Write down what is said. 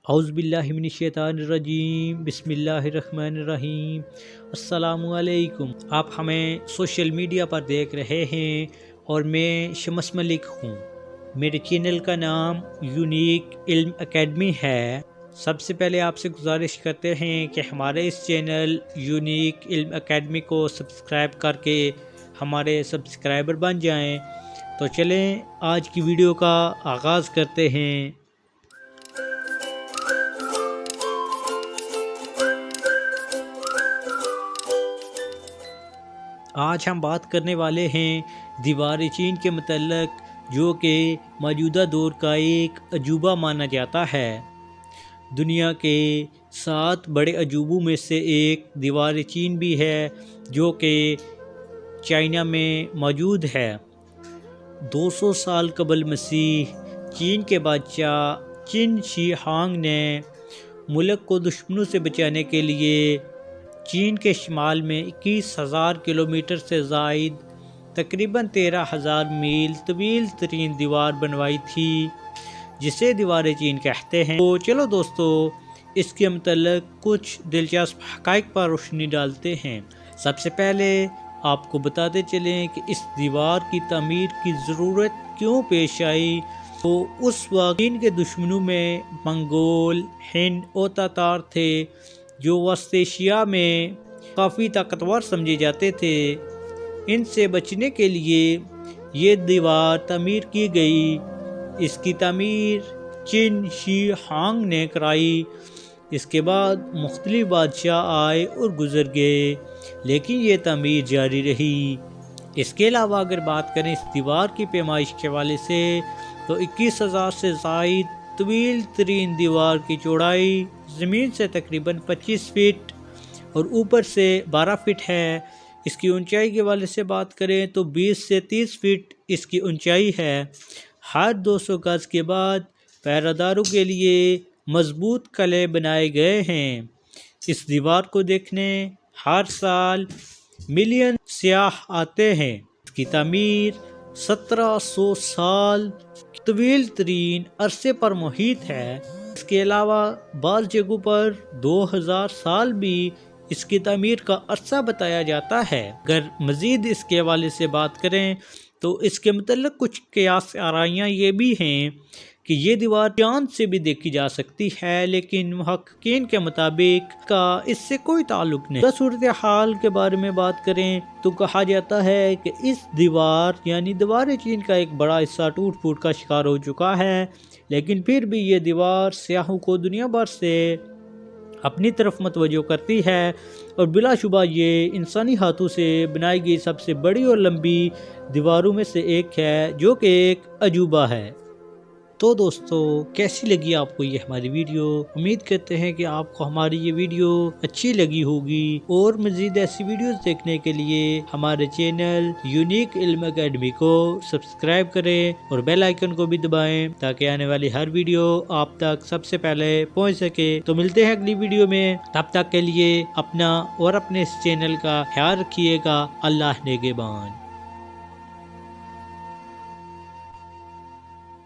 اعوذ باللہ من الشیطان الرجیم، بسم اللہ الرحمن الرحیم۔ السلام علیکم۔ آپ ہمیں سوشل میڈیا پر دیکھ رہے ہیں اور میں شمس ملک ہوں۔ میرے چینل کا نام یونیک علم اکیڈمی ہے۔ سب سے پہلے آپ سے گزارش کرتے ہیں کہ ہمارے اس چینل یونیک علم اکیڈمی کو سبسکرائب کر کے ہمارے سبسکرائبر بن جائیں۔ تو چلیں آج کی ویڈیو کا آغاز کرتے ہیں۔ آج ہم بات کرنے والے ہیں دیوار چین کے متعلق، جو کہ موجودہ دور کا ایک عجوبہ مانا جاتا ہے۔ دنیا کے 7 بڑے عجوبوں میں سے ایک دیوار چین بھی ہے، جو کہ چائنا میں موجود ہے۔ 200 سال قبل مسیح چین کے بادشاہ چن شی ہانگ نے ملک کو دشمنوں سے بچانے کے لیے چین کے شمال میں 21,000 کلومیٹر سے زائد تقریباً 13,000 میل طویل ترین دیوار بنوائی تھی، جسے دیوار چین کہتے ہیں۔ تو چلو دوستو، اس کے متعلق کچھ دلچسپ حقائق پر روشنی ڈالتے ہیں۔ سب سے پہلے آپ کو بتاتے چلیں کہ اس دیوار کی تعمیر کی ضرورت کیوں پیش آئی۔ تو اس وقت چین کے دشمنوں میں منگول، ہند اور تاتار تھے، جو وسط ایشیا میں کافی طاقتور سمجھے جاتے تھے۔ ان سے بچنے کے لیے یہ دیوار تعمیر کی گئی۔ اس کی تعمیر چن شی ہانگ نے کرائی۔ اس کے بعد مختلف بادشاہ آئے اور گزر گئے، لیکن یہ تعمیر جاری رہی۔ اس کے علاوہ اگر بات کریں اس دیوار کی پیمائش کے حوالے سے، تو 21,000 سے زائد طویل ترین دیوار کی چوڑائی زمین سے تقریباً 25 فٹ اور اوپر سے 12 فٹ ہے۔ اس کی اونچائی کے حوالے سے بات کریں تو 20 سے 30 فٹ اس کی اونچائی ہے۔ ہر 200 گز کے بعد پہراداروں کے لیے مضبوط قلعے بنائے گئے ہیں۔ اس دیوار کو دیکھنے ہر سال ملین سیاح آتے ہیں۔ اس کی تعمیر 1700 سال طویل ترین عرصے پر محیط ہے۔ اس کے علاوہ بعض جگہوں پر 2000 سال بھی اس کی تعمیر کا عرصہ بتایا جاتا ہے۔ اگر مزید اس کے حوالے سے بات کریں تو اس کے متعلق کچھ قیاس آرائیاں یہ بھی ہیں کہ یہ دیوار چاند سے بھی دیکھی جا سکتی ہے، لیکن محققین کے مطابق کا اس سے کوئی تعلق نہیں۔ صورتحال کے بارے میں بات کریں تو کہا جاتا ہے کہ اس دیوار یعنی دیوار چین کا ایک بڑا حصہ ٹوٹ پھوٹ کا شکار ہو چکا ہے، لیکن پھر بھی یہ دیوار سیاحوں کو دنیا بھر سے اپنی طرف متوجہ کرتی ہے، اور بلا شبہ یہ انسانی ہاتھوں سے بنائی گئی سب سے بڑی اور لمبی دیواروں میں سے ایک ہے، جو کہ ایک عجوبہ ہے۔ تو دوستو، کیسی لگی آپ کو یہ ہماری ویڈیو؟ امید کرتے ہیں کہ آپ کو ہماری یہ ویڈیو اچھی لگی ہوگی، اور مزید ایسی ویڈیوز دیکھنے کے لیے ہمارے چینل یونیک علم اکیڈمی کو سبسکرائب کریں اور بیل آئیکن کو بھی دبائیں، تاکہ آنے والی ہر ویڈیو آپ تک سب سے پہلے پہنچ سکے۔ تو ملتے ہیں اگلی ویڈیو میں، تب تک کے لیے اپنا اور اپنے اس چینل کا خیال رکھیے گا۔ اللہ نگہبان۔